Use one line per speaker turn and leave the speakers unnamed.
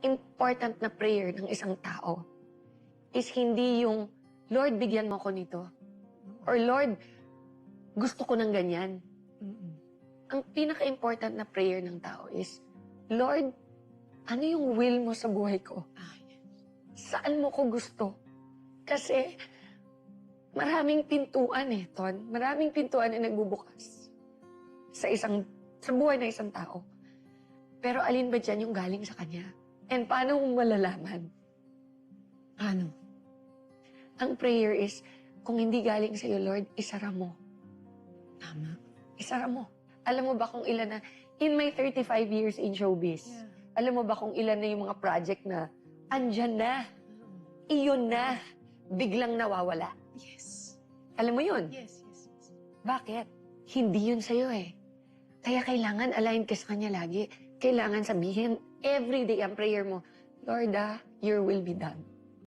important na prayer ng isang tao is hindi yung, Lord, bigyan mo ko nito. Or Lord, gusto ko ng ganyan. Ang pinaka-important na prayer ng tao is, Lord, ano yung will mo sa buhay ko? Saan mo ko gusto? Kasi maraming pintuan Ton. Maraming pintuan na nagbubukas sa buhay ng isang tao. Pero alin ba dyan yung galing sa Kanya? And paano mo malalaman? Paano? Ang prayer is, kung hindi galing sa'yo, Lord, isara mo. Tama. Isara mo. Alam mo ba kung ilan na, in my 35 years in showbiz, alam mo ba kung ilan na yung mga project na, andyan na, iyon na, biglang nawawala?
Yes.
Alam mo yun?
Yes.
Bakit? Hindi yun sa'yo Kaya kailangan align ka sa Kanya lagi. Kailangan sabihin, everyday ang prayer mo, Lord, your will be done.